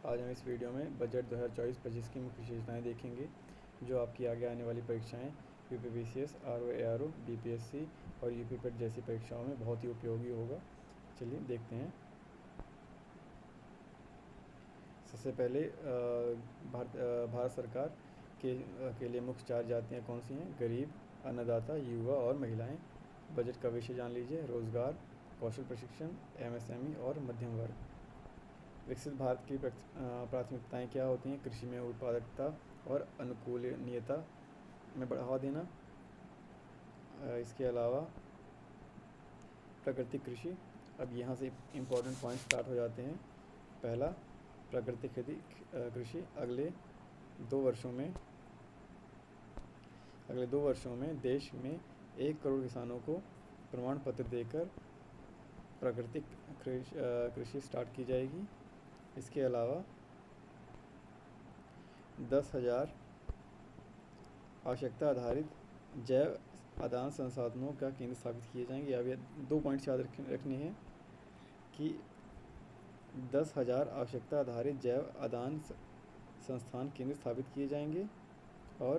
आज हम इस वीडियो में बजट 2024-25 की मुख्य विशेषताएं देखेंगे जो आपकी आगे आने वाली परीक्षाएं यूपीपीसीएस, आरओ एआरओ, बीपीएससी और यूपीपेट जैसी परीक्षाओं में बहुत ही उपयोगी होगा। चलिए देखते हैं। सबसे पहले भारत सरकार के लिए मुख्य 4 जातियाँ कौन सी हैं? गरीब, अन्नदाता, युवा और महिलाएं। बजट का विषय जान लीजिए। रोजगार, कौशल प्रशिक्षण, एमएसएमई और मध्यम वर्ग। विकसित भारत की प्राथमिकताएं क्या होती हैं? कृषि में उत्पादकता और अनुकूलनीयता में बढ़ावा देना। इसके अलावा प्राकृतिक कृषि। अब यहाँ से इम्पोर्टेंट पॉइंट स्टार्ट हो जाते हैं। पहला, प्राकृतिक खेती कृषि अगले 2 वर्षों में देश में 1 करोड़ किसानों को प्रमाण पत्र देकर प्राकृतिक कृषि स्टार्ट की जाएगी। इसके अलावा 10,000 आवश्यकता आधारित जैव आदान संसाधनों का केंद्र स्थापित किए जाएंगे। अब ये 2 पॉइंट्स याद रखने हैं कि 10,000 आवश्यकता आधारित जैव आदान संस्थान केंद्र स्थापित किए जाएंगे और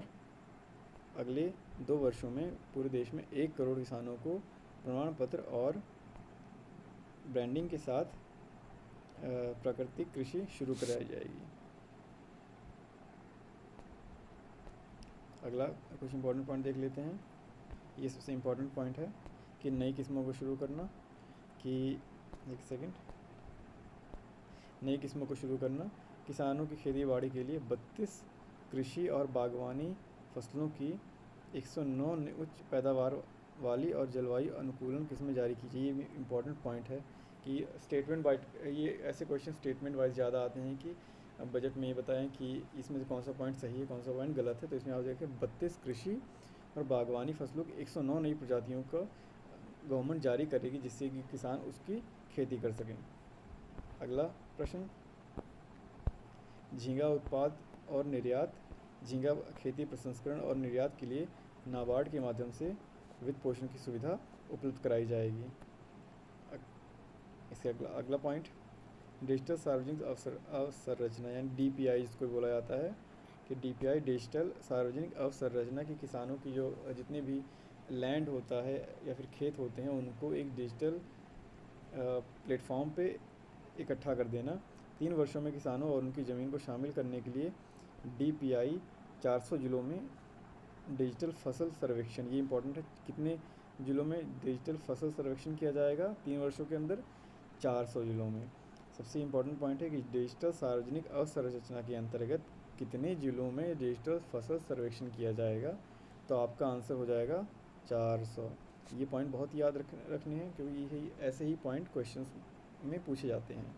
अगले 2 वर्षों में पूरे देश में 1 करोड़ किसानों को प्रमाण पत्र और ब्रांडिंग के साथ प्राकृतिक कृषि शुरू कराई जाएगी। अगला कुछ इंपॉर्टेंट पॉइंट देख लेते हैं। ये सबसे इम्पोर्टेंट पॉइंट है कि नई किस्मों को शुरू करना नई किस्मों को शुरू करना। किसानों की खेती बाड़ी के लिए 32 कृषि और बागवानी फसलों की 109 उच्च पैदावार वाली और जलवायु अनुकूलन किस्में जारी कीजिए। ये इम्पोर्टेंट पॉइंट है कि स्टेटमेंट वाइज ये ऐसे क्वेश्चन स्टेटमेंट वाइज ज़्यादा आते हैं कि बजट में ये बताएं कि इसमें से कौन सा पॉइंट सही है, कौन सा पॉइंट गलत है। तो इसमें आप देखें 32 कृषि और बागवानी फसलों की 109 नई प्रजातियों का गवर्नमेंट जारी करेगी जिससे कि किसान उसकी खेती कर सकें। अगला प्रश्न, झींगा उत्पाद और निर्यात। झींगा खेती प्रसंस्करण और निर्यात के लिए नाबार्ड के माध्यम से वित्त पोषण की सुविधा उपलब्ध कराई जाएगी। इसके अगला पॉइंट, डिजिटल सार्वजनिक अवसंरचना यानी डीपीआई जिसको बोला जाता है कि डीपीआई डिजिटल सार्वजनिक अवसंरचना की किसानों की जो जितने भी लैंड होता है या फिर खेत होते हैं उनको एक डिजिटल प्लेटफॉर्म पे इकट्ठा कर देना। 3 वर्षों में किसानों और उनकी ज़मीन को शामिल करने के लिए डीपीआई 400 जिलों में डिजिटल फसल सर्वेक्षण, ये इंपॉर्टेंट है, कितने जिलों में डिजिटल फसल सर्वेक्षण किया जाएगा 3 वर्षों के अंदर? 400 जिलों में। सबसे इम्पोर्टेंट पॉइंट है कि डिजिटल सार्वजनिक अवसंरचना के अंतर्गत कितने जिलों में डिजिटल फसल सर्वेक्षण किया जाएगा? तो आपका आंसर हो जाएगा 400। ये पॉइंट बहुत याद रखने हैं क्योंकि ऐसे ही पॉइंट क्वेश्चंस में पूछे जाते हैं।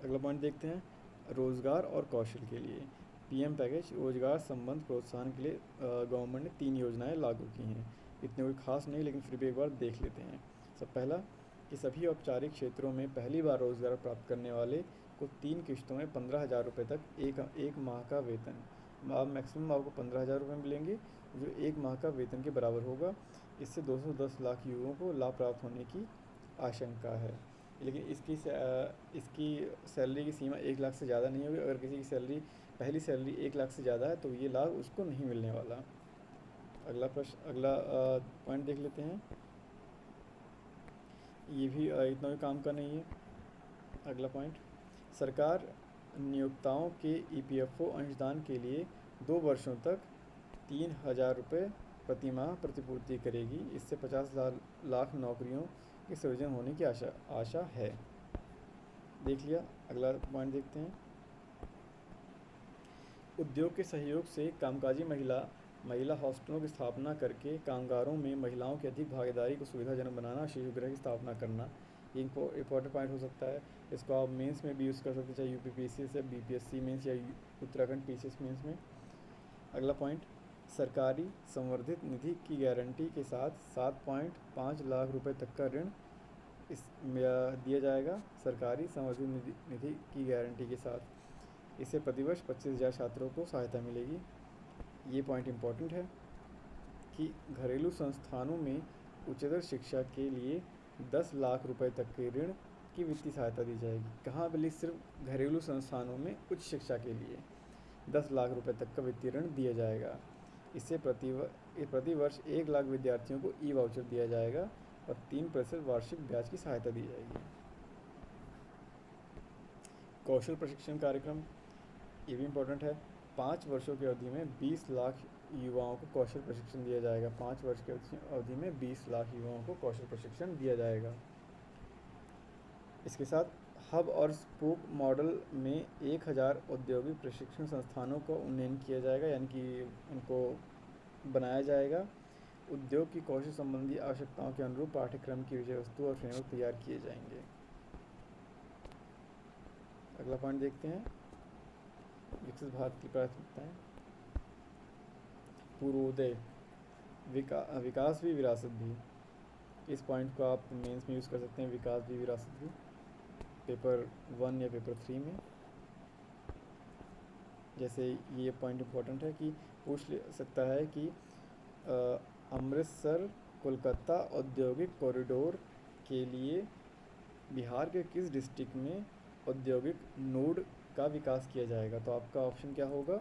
अगला पॉइंट देखते हैं, रोज़गार और कौशल के लिए पीएम पैकेज। रोजगार संबंध प्रोत्साहन के लिए गवर्नमेंट ने 3 योजनाएं लागू की हैं। इतने कोई खास नहीं लेकिन फिर भी एक बार देख लेते हैं। सब पहला कि सभी औपचारिक क्षेत्रों में पहली बार रोज़गार प्राप्त करने वाले को 3 किश्तों में 15,000 रुपये तक एक माह का वेतन, अब मैक्सिमम आपको 15,000 रुपये मिलेंगे जो 1 माह का वेतन के बराबर होगा। इससे 210 लाख युवाओं को लाभ प्राप्त होने की आशंका है। लेकिन इसकी सैलरी की सीमा 1 लाख से ज़्यादा नहीं होगी। अगर किसी की पहली सैलरी 1 लाख से ज़्यादा है तो ये लाभ उसको नहीं मिलने वाला। अगला पॉइंट देख लेते हैं, ये भी इतना भी काम का नहीं है। अगला पॉइंट, सरकार नियोक्ताओं के ईपीएफओ अंशदान के लिए 2 वर्षों तक 3,000 रुपये प्रति माह प्रतिपूर्ति करेगी। इससे 50 लाख नौकरियों के सृजन होने की आशा है। देख लिया। अगला पॉइंट देखते हैं, उद्योग के सहयोग से कामकाजी महिला हॉस्टलों की स्थापना करके कामगारों में महिलाओं की अधिक भागीदारी को सुविधाजनक बनाना, शिशु गृह की स्थापना करना। ये इम्पोर्टेंट पॉइंट हो सकता है। इसको आप मेंस में भी यूज़ कर सकते हैं, चाहे यूपीपीसीएस या बीपीएससी मेंस या उत्तराखंड पीसीएस मेंस में। अगला पॉइंट, सरकारी संवर्धित निधि की गारंटी के साथ 7.5 लाख रुपए तक का ऋण दिया जाएगा। सरकारी संवर्धित निधि की गारंटी के साथ इससे प्रतिवर्ष 25,000 छात्रों को सहायता मिलेगी। ये पॉइंट इम्पोर्टेंट है कि घरेलू संस्थानों में उच्चतर शिक्षा के लिए 10 लाख रुपए तक के ऋण की वित्तीय सहायता दी जाएगी। कहाँ के लिए? सिर्फ घरेलू संस्थानों में उच्च शिक्षा के लिए 10 लाख रुपए तक का वित्तीय ऋण दिया जाएगा। इससे प्रति वर्ष 1 लाख विद्यार्थियों को ई वाउचर दिया जाएगा और 3% वार्षिक ब्याज की सहायता दी जाएगी। कौशल प्रशिक्षण कार्यक्रम, ये भी इम्पोर्टेंट है। 5 वर्षों की अवधि में 20 लाख युवाओं को कौशल प्रशिक्षण दिया जाएगा। 5 वर्ष की अवधि में 20 लाख युवाओं को कौशल प्रशिक्षण दिया जाएगा। इसके साथ हब और स्पोक मॉडल में 1000 औद्योगिक प्रशिक्षण संस्थानों का उन्नयन किया जाएगा, यानी कि उनको बनाया जाएगा। उद्योग की कौशल संबंधी आवश्यकताओं के अनुरूप पाठ्यक्रम की विषय वस्तु और फ्रेमवर्क तैयार किए जाएंगे। अगला पॉइंट देखते हैं, विकसित भारत की प्राथमिकताएं। पूर्वोदय, विकास भी विरासत भी। इस पॉइंट को आप मेंस में यूज़ कर सकते हैं, विकास भी विरासत भी, पेपर 1 या पेपर 3 में। जैसे ये पॉइंट इम्पोर्टेंट है कि पूछ सकता है कि अमृतसर कोलकाता औद्योगिक कॉरिडोर के लिए बिहार के किस डिस्ट्रिक्ट में औद्योगिक नोड का विकास किया जाएगा? तो आपका ऑप्शन क्या होगा?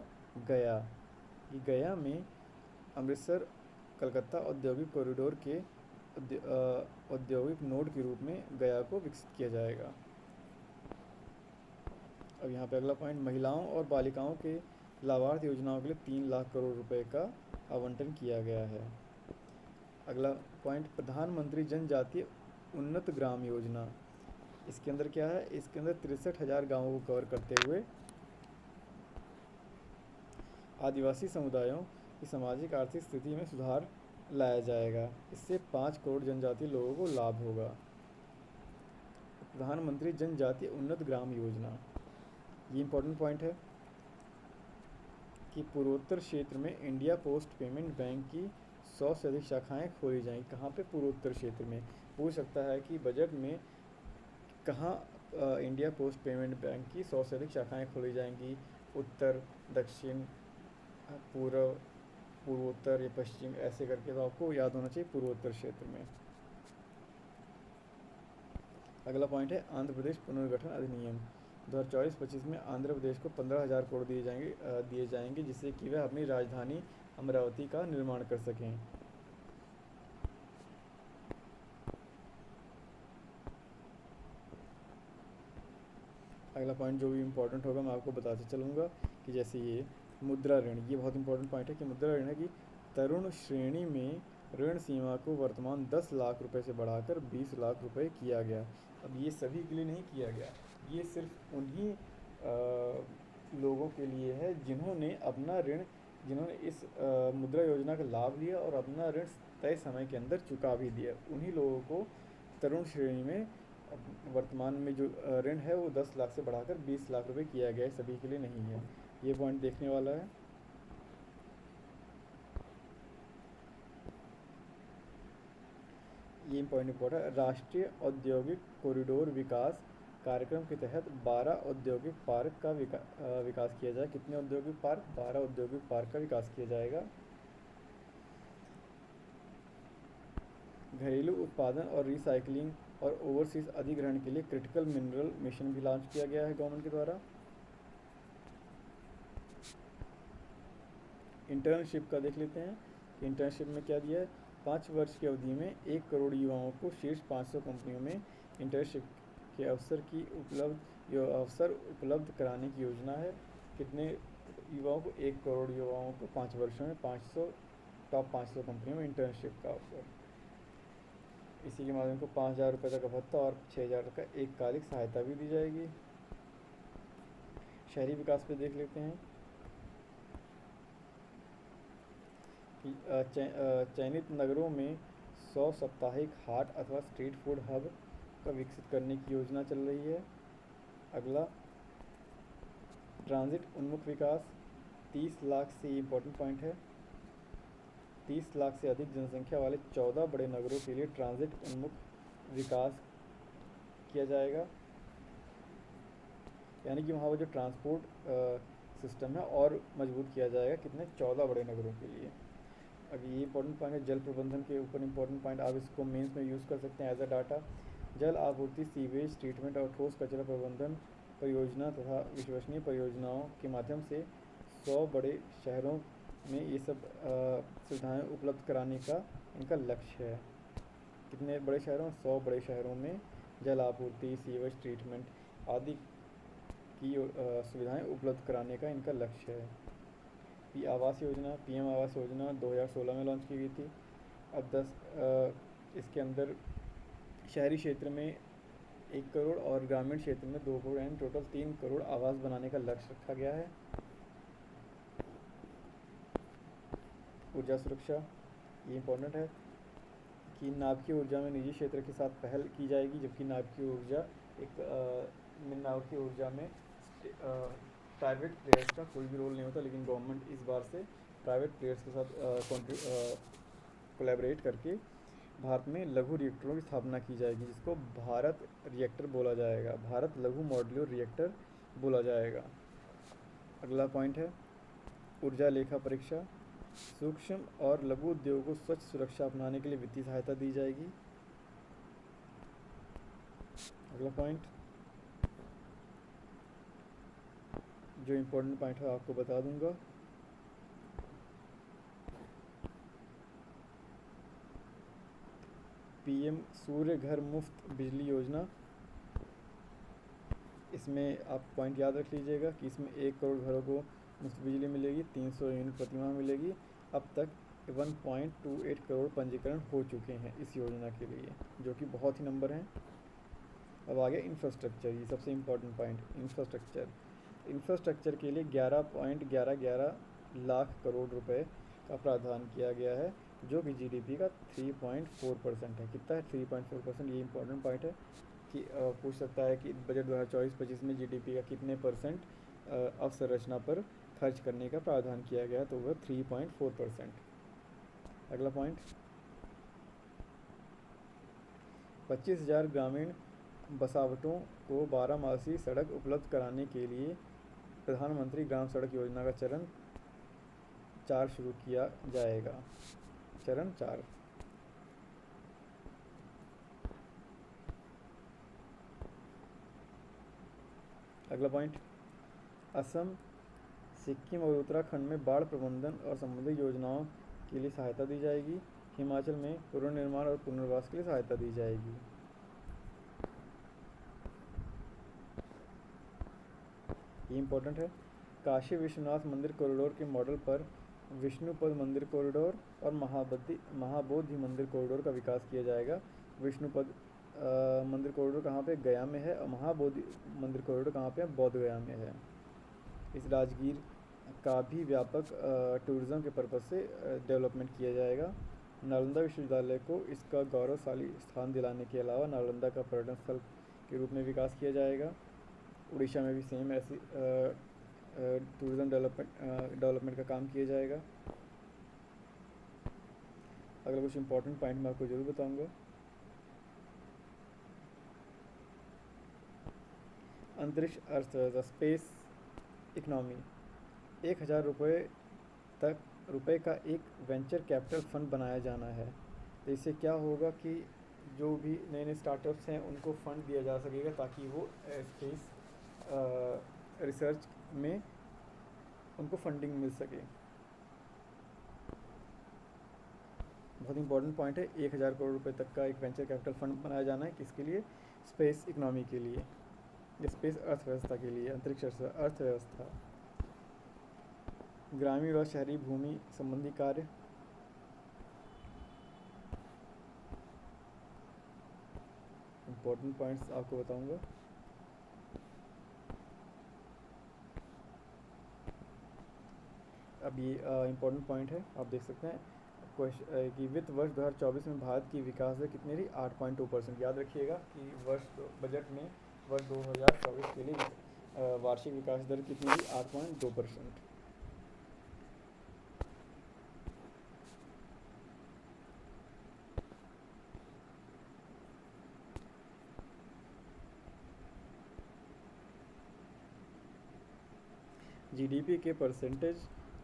गया। कि गया में अमृतसर कलकत्ता औद्योगिक कॉरिडोर के औद्योगिक नोड के रूप में गया को विकसित किया जाएगा। अब यहाँ पे अगला पॉइंट, महिलाओं और बालिकाओं के लाभार्थ योजनाओं के लिए 3 लाख करोड़ रुपए का आवंटन किया गया है। अगला पॉइंट, प्रधानमंत्री जनजातीय उन्नत ग्राम योजना। इसके अंदर क्या है? इसके अंदर 63,000 गाँवों को कवर करते हुए आदिवासी समुदायों की सामाजिक आर्थिक स्थिति में सुधार लाया जाएगा। इससे 5 करोड़ जनजातीय लोगों को लाभ होगा। प्रधानमंत्री जनजातीय उन्नत ग्राम योजना, ये इंपॉर्टेंट पॉइंट है कि पूर्वोत्तर क्षेत्र में इंडिया पोस्ट पेमेंट बैंक की 100 से अधिक शाखाएं खोली जाएंगी। कहाँ पे? पूर्वोत्तर क्षेत्र में। पूछ सकता है कि बजट में कहाँ इंडिया पोस्ट पेमेंट बैंक की 100 से अधिक शाखाएं खोली जाएंगी? उत्तर, दक्षिण, पूर्व, पूर्वोत्तर या पश्चिम, ऐसे करके तो आपको याद होना चाहिए पूर्वोत्तर क्षेत्र में। अगला पॉइंट है आंध्र प्रदेश पुनर्गठन अधिनियम। 2024-25 में आंध्र प्रदेश को 15,000 करोड़ दिए जाएंगे जिससे कि वह अपनी राजधानी अमरावती का निर्माण कर सकें। अगला पॉइंट जो भी इम्पोर्टेंट होगा मैं आपको बताते चलूँगा कि जैसे ये मुद्रा ऋण, ये बहुत इंपॉर्टेंट पॉइंट है कि मुद्रा ऋण है कि तरुण श्रेणी में ऋण सीमा को वर्तमान 10 लाख रुपए से बढ़ाकर 20 लाख रुपए किया गया। अब ये सभी के लिए नहीं किया गया, ये सिर्फ उन्हीं लोगों के लिए है जिन्होंने इस मुद्रा योजना का लाभ लिया और अपना ऋण तय समय के अंदर चुका भी दिया। उन्हीं लोगों को तरुण श्रेणी में वर्तमान में जो ऋण है वो 10 लाख से बढ़ाकर 20 लाख रुपए किया गया है, सभी के लिए नहीं है। ये पॉइंट देखने वाला है। ये पॉइंट इम्पोर्टेंट है। राष्ट्रीय औद्योगिक कॉरिडोर विकास कार्यक्रम के तहत 12 औद्योगिक पार्क का विकास किया जाए। कितने औद्योगिक पार्क? 12 औद्योगिक पार्क का विकास किया जाएगा। घरेलू उत्पादन और रिसाइकलिंग और ओवरसीज अधिग्रहण के लिए क्रिटिकल मिनरल मिशन भी लॉन्च किया गया है गवर्नमेंट के द्वारा। इंटर्नशिप का देख लेते हैं। इंटर्नशिप में क्या दिया है? 5 वर्ष की अवधि में 1 करोड़ युवाओं को शीर्ष 500 कंपनियों में इंटर्नशिप के अवसर उपलब्ध कराने की योजना है। कितने युवाओं को? 1 करोड़ युवाओं को 5 वर्षों में 500 टॉप 500 कंपनियों में इंटर्नशिप का अवसर। इसी के माध्यम को 5,000 रुपये तक का भत्ता और 6,000 का एककालिक सहायता भी दी जाएगी। शहरी विकास पे देख लेते हैं। चयनित नगरों में 100 साप्ताहिक हाट अथवा स्ट्रीट फूड हब का विकसित करने की योजना चल रही है। अगला, ट्रांजिट उन्मुख विकास। 30 लाख से इम्पोर्टेंट पॉइंट है, 30 लाख से अधिक जनसंख्या वाले 14 बड़े नगरों के लिए ट्रांजिट उन्मुख विकास किया जाएगा, यानी कि वहाँ पर जो ट्रांसपोर्ट सिस्टम है और मजबूत किया जाएगा। कितने? 14 बड़े नगरों के लिए। अब ये इंपॉर्टेंट पॉइंट है जल प्रबंधन के ऊपर इंपॉर्टेंट पॉइंट, आप इसको मेंस में यूज़ कर सकते हैं एज अ डाटा। जल आपूर्ति, सीवेज ट्रीटमेंट और ठोस कचरा प्रबंधन परियोजना तथा विश्वसनीय परियोजनाओं के माध्यम से 100 बड़े शहरों में ये सब सुविधाएं उपलब्ध कराने का इनका लक्ष्य है। कितने बड़े शहरों? 100 बड़े शहरों में जल आपूर्ति, सीवेज ट्रीटमेंट आदि की सुविधाएं उपलब्ध कराने का इनका लक्ष्य है। पीएम आवास योजना 2016 में लॉन्च की गई थी। अब 10 इसके अंदर शहरी क्षेत्र में 1 करोड़ और ग्रामीण क्षेत्र में 2 करोड़ यानी टोटल 3 करोड़ आवास बनाने का लक्ष्य रखा गया है। ऊर्जा सुरक्षा, ये इम्पोर्टेंट है कि नाभिकीय ऊर्जा में निजी क्षेत्र के साथ पहल की जाएगी, जबकि नाभिकीय ऊर्जा में प्राइवेट प्लेयर्स का कोई भी रोल नहीं होता, लेकिन गवर्नमेंट इस बार से प्राइवेट प्लेयर्स के साथ कोलैबोरेट करके भारत में लघु रिएक्टरों की स्थापना की जाएगी, जिसको भारत रिएक्टर बोला जाएगा, भारत लघु मॉड्यूलर रिएक्टर बोला जाएगा। अगला पॉइंट है ऊर्जा लेखा परीक्षा। सूक्ष्म और लघु उद्योगों को स्वच्छ सुरक्षा अपनाने के लिए वित्तीय सहायता दी जाएगी। अगला पॉइंट जो इम्पोर्टेंट पॉइंट है आपको बता दूंगा। पीएम सूर्य घर मुफ्त बिजली योजना, इसमें आप पॉइंट याद रख लीजिएगा कि इसमें 1 करोड़ घरों को मुफ्त बिजली मिलेगी, 300 यूनिट प्रति माह मिलेगी। अब तक 1.28 करोड़ पंजीकरण हो चुके हैं इस योजना के लिए, जो कि बहुत ही नंबर हैं। अब आ गया इंफ्रास्ट्रक्चर, ये सबसे इम्पोर्टेंट पॉइंट। इंफ्रास्ट्रक्चर के लिए 11.1111 लाख करोड़ रुपए का प्रावधान किया गया है, जो कि जीडीपी का 3.4% है। कितना है? 3.4%। ये इम्पोर्टेंट पॉइंट है कि पूछ सकता है कि बजट 2024-25 में जीडीपी का कितने परसेंट अवसंरचना पर खर्च करने का प्रावधान किया गया, तो वह 3.4%। अगला पॉइंट 25,000 ग्रामीण बसावटों को 12 मासी सड़क उपलब्ध कराने के लिए प्रधानमंत्री ग्राम सड़क योजना का चरण 4 शुरू किया जाएगा। चरण 4। अगला पॉइंट असम, सिक्किम और उत्तराखंड में बाढ़ प्रबंधन और संबंधित योजनाओं के लिए सहायता दी जाएगी। हिमाचल में पुनर्निर्माण और पुनर्वास के लिए सहायता दी जाएगी। ये इम्पोर्टेंट है। काशी विश्वनाथ मंदिर कॉरिडोर के मॉडल पर विष्णुपद मंदिर कॉरिडोर और महाबोधि मंदिर कॉरिडोर का विकास किया जाएगा। विष्णुपद मंदिर कॉरिडोर कहाँ पे? गया में है, और महाबोधि मंदिर कॉरिडोर कहाँ पे है? बोध गया में है। इस राजगीर का भी व्यापक टूरिज़्म के पर्पज़ से डेवलपमेंट किया जाएगा। नालंदा विश्वविद्यालय को इसका गौरवशाली स्थान दिलाने के अलावा नालंदा का पर्यटन स्थल के रूप में विकास किया जाएगा। उड़ीसा में भी सेम ऐसी टूरिज़्म डेवलपमेंट का काम किया जाएगा। अगला कुछ इंपॉर्टेंट पॉइंट मैं आपको जरूर बताऊंगा। अंतरिक्ष अर्थव्यवस्था, स्पेस इकोनॉमी। 1,000 रुपये का एक वेंचर कैपिटल फंड बनाया जाना है। तो इससे क्या होगा कि जो भी नए नए स्टार्टअप्स हैं उनको फंड दिया जा सकेगा, ताकि वो स्पेस रिसर्च में उनको फंडिंग मिल सके। बहुत इंपॉर्टेंट पॉइंट है। 1,000 करोड़ रुपए तक का एक वेंचर कैपिटल फंड बनाया जाना है। किसके लिए? स्पेस इकोनॉमी के लिए, स्पेस अर्थव्यवस्था के लिए, अंतरिक्ष अर्थव्यवस्था। ग्रामीण और शहरी भूमि संबंधी कार्य। इंपॉर्टेंट पॉइंट्स आपको बताऊंगा। अब ये इम्पोर्टेंट पॉइंट है, आप देख सकते हैं क्वेश्चन कि वित्त वर्ष 2024 में भारत की विकास दर कितनी रही? 8.2%। याद रखिएगा कि बजट में वर्ष 2024 के लिए वार्षिक विकास दर कितनी रही? 8.2%। जीडीपी के परसेंटेज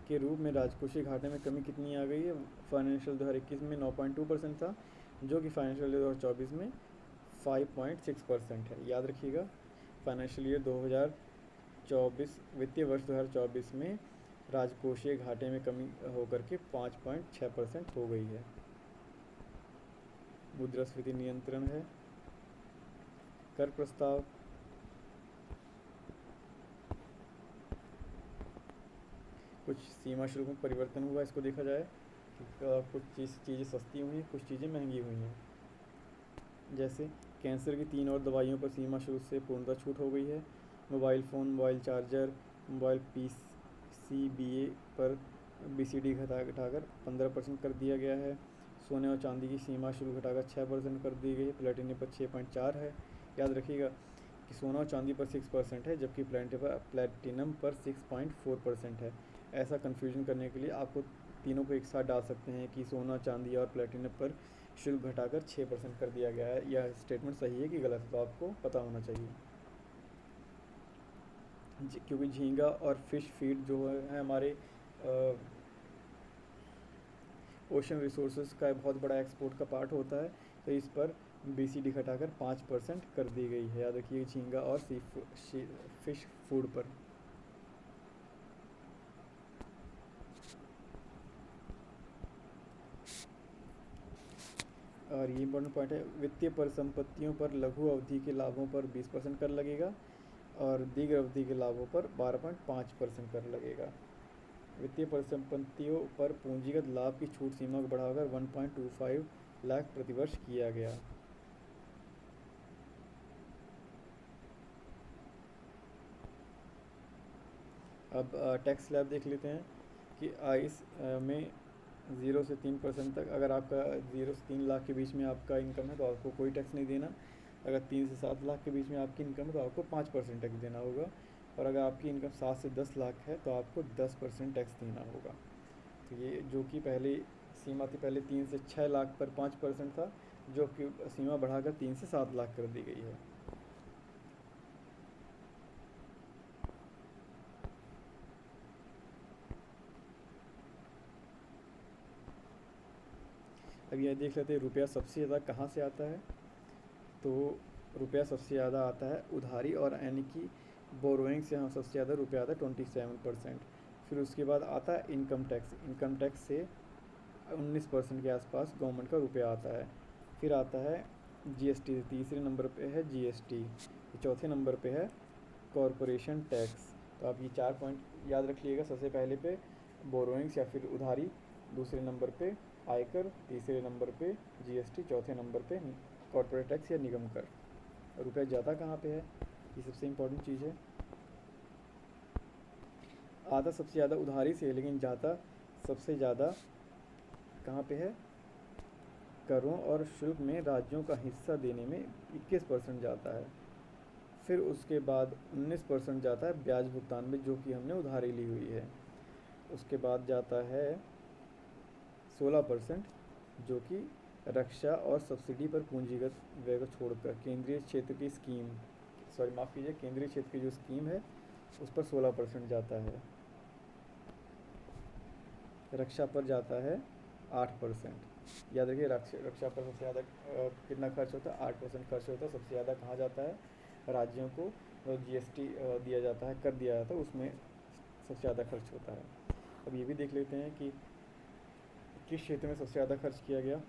के रूप में राजकोषीय घाटे में कमी कितनी आ गई है? फाइनेंशियल 2021 में 9.2% था, जो कि फाइनेंशियल 2024 में 5.6% है। याद रखिएगा, फाइनेंशियल ईयर 2024 वित्तीय वर्ष 2024 में राजकोषीय घाटे में कमी होकर के 5.6% हो गई है। मुद्रास्फीति नियंत्रण है। कर प्रस्ताव, कुछ सीमा शुल्क में परिवर्तन हुआ, इसको देखा जाए कि कुछ चीज़ें सस्ती हुई हैं, कुछ चीज़ें महंगी हुई हैं। जैसे कैंसर की 3 और दवाइयों पर सीमा शुल्क से पूर्णतः छूट हो गई है। Mobile phone, mobile charger, mobile PCBA पर बीसीडी घटाकर 15% कर दिया गया है। सोने और चांदी की सीमा शुल्क घटाकर 6% कर दी गई है। प्लेटिनम पर 6.4 है। याद रखिएगा कि सोना और चांदी पर 6% है, जबकि प्लेटिनम पर 6.4% है। ऐसा कन्फ्यूजन करने के लिए आपको तीनों को एक साथ डाल सकते हैं कि सोना, चांदी और प्लेटिनम पर शुल्क घटाकर 6% कर दिया गया है। यह स्टेटमेंट सही है कि गलत है, तो आपको पता होना चाहिए। क्योंकि झींगा और फिश फीड जो है हमारे ओशन रिसोर्सेज का बहुत बड़ा एक्सपोर्ट का पार्ट होता है, तो इस पर बीसीडी घटाकर 5% कर दी गई है। याद रखिए, झींगा और फिश फूड पर। और ये इंपॉर्टेंट पॉइंट है, वित्तीय परिसंपत्तियों पर लघु अवधि के लाभों पर 20% कर लगेगा और दीर्घ अवधि के लाभों पर 12.5% कर लगेगा। वित्तीय परिसंपत्तियों पर पूंजीगत लाभ की छूट सीमा को बढ़ाकर 1.25 लाख प्रतिवर्ष किया गया। अब टैक्स स्लैब देख लेते हैं कि आइस में 0 से 3% तक, अगर आपका 0 से 3 लाख के बीच में आपका इनकम है तो आपको कोई टैक्स नहीं देना। अगर 3 से 7 लाख के बीच में आपकी इनकम है तो आपको 5% टैक्स देना होगा। और अगर आपकी इनकम 7 से 10 लाख है तो आपको 10% टैक्स देना होगा। तो ये जो कि पहले सीमा थी, पहले 3 से 6 लाख पर 5% था, जो कि सीमा बढ़ाकर 3 से 7 लाख कर दी गई है। अब यह देख लेते हैं रुपया सबसे ज़्यादा कहाँ से आता है। तो रुपया सबसे ज़्यादा आता है उधारी और यानी कि बोरोइंग से हम सबसे ज़्यादा रुपया आता है 27%। फिर उसके बाद आता है इनकम टैक्स। इनकम टैक्स से 19% के आसपास गवर्नमेंट का रुपया आता है। फिर आता है जीएसटी, तीसरे नंबर पे है जीएसटी, चौथे नंबर पे है कॉरपोरेशन टैक्स। तो आप ये 4 पॉइंट याद रख लीजिएगा। सबसे पहले पे बोरोइंग्स या फिर उधारी, दूसरे नंबर पे आयकर, तीसरे नंबर पे जीएसटी, चौथे नंबर पे कॉरपोरेट टैक्स या निगम कर। रुपया जाता कहाँ पे है, ये सबसे इम्पोर्टेंट चीज़ है। आता सबसे ज़्यादा उधारी से है, लेकिन जाता सबसे ज़्यादा कहाँ पे है, करों और शुल्क में राज्यों का हिस्सा देने में 21% जाता है। फिर उसके बाद 19% जाता है ब्याज भुगतान में, जो कि हमने उधारी ली हुई है। उसके बाद जाता है 16%, जो कि रक्षा और सब्सिडी पर पूंजीगत व्यय को छोड़कर केंद्रीय क्षेत्र की स्कीम, माफ़ कीजिए, केंद्रीय क्षेत्र की जो स्कीम है उस पर 16% जाता है। रक्षा पर जाता है 8%। याद रखिए, रक्षा पर सबसे ज़्यादा कितना खर्च होता है, 8% खर्च होता है। सबसे ज़्यादा कहाँ जाता है, राज्यों को जीएसटी दिया जाता है, कर दिया जाता है, उसमें सबसे ज़्यादा खर्च होता है। अब ये भी देख लेते हैं कि किस क्षेत्र में सबसे ज़्यादा खर्च किया गया।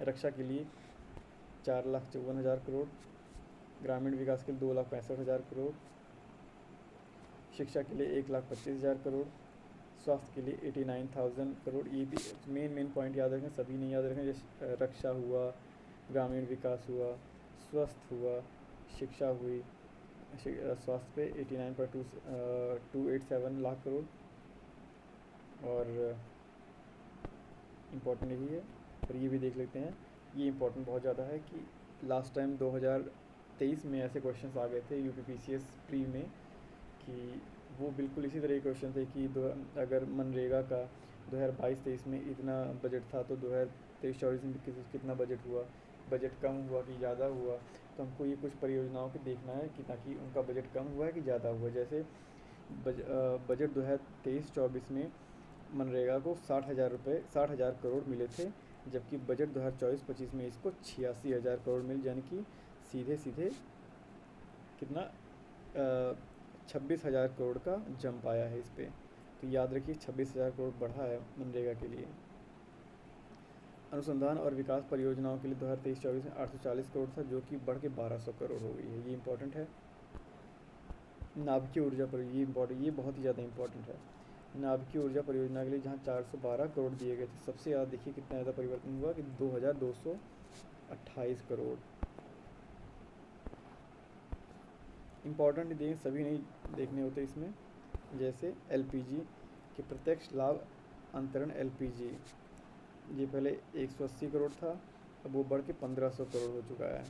रक्षा के लिए 4,54,000 करोड़, ग्रामीण विकास के लिए 2,65,000 करोड़, शिक्षा के लिए 1,25,000 करोड़, स्वास्थ्य के लिए 89,000 करोड़। ये भी मेन पॉइंट याद रखें, सभी नहीं याद रखें। जैसे रक्षा हुआ, ग्रामीण विकास हुआ, स्वास्थ्य हुआ, शिक्षा हुई। स्वास्थ्य पे 89.287 लाख करोड़। और इम्पोर्टेंट यही है। और ये भी देख लेते हैं, ये इम्पोर्टेंट बहुत ज़्यादा है कि लास्ट टाइम 2023 में ऐसे क्वेश्चंस आ गए थे यूपीपीसीएस प्री में, कि वो बिल्कुल इसी तरह के क्वेश्चन थे कि अगर मनरेगा का 2022-23 में इतना बजट था तो 2023-24 में कितना बजट हुआ, बजट कम हुआ कि ज़्यादा हुआ। तो हमको ये कुछ परियोजनाओं को देखना है कि ताकि उनका बजट कम हुआ है कि ज़्यादा हुआ। जैसे बजट 2023-24 में मनरेगा को 60,000 करोड़ मिले थे, जबकि बजट 2024-25 में इसको 86,000 करोड़ मिल, यानी कि सीधे सीधे कितना 26,000 करोड़ का जंप आया है इस पर। तो याद रखिए 26,000 करोड़ बढ़ा है मनरेगा के लिए। अनुसंधान और विकास परियोजनाओं के लिए 2023-24 में 840 करोड़ था, जो कि बढ़ के 1200 करोड़ हो गई है। ये इंपॉर्टेंट है। नाभिकीय ऊर्जा पर ये बहुत ही ज़्यादा इंपॉर्टेंट है। नाभिकीय ऊर्जा परियोजना के लिए जहाँ 412 करोड़ दिए गए थे, सबसे ज़्यादा देखिए कितना ज़्यादा परिवर्तन हुआ कि 2,228 करोड़। इम्पॉर्टेंट देखें, सभी नहीं देखने होते इसमें। जैसे एलपीजी के प्रत्यक्ष लाभ अंतरण एलपीजी, ये पहले 180 करोड़ था, अब वो बढ़ के 1500 करोड़ हो चुका है।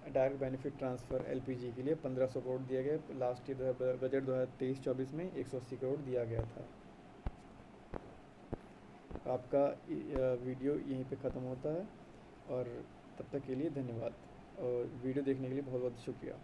डायरेक्ट बेनिफिट ट्रांसफ़र एलपीजी के लिए 1500 करोड़ दिया गया। लास्ट ईयर बजट 2023-24 में 180 करोड़ दिया गया था। आपका वीडियो यहीं पे ख़त्म होता है, और तब तक के लिए धन्यवाद, और वीडियो देखने के लिए बहुत बहुत शुक्रिया।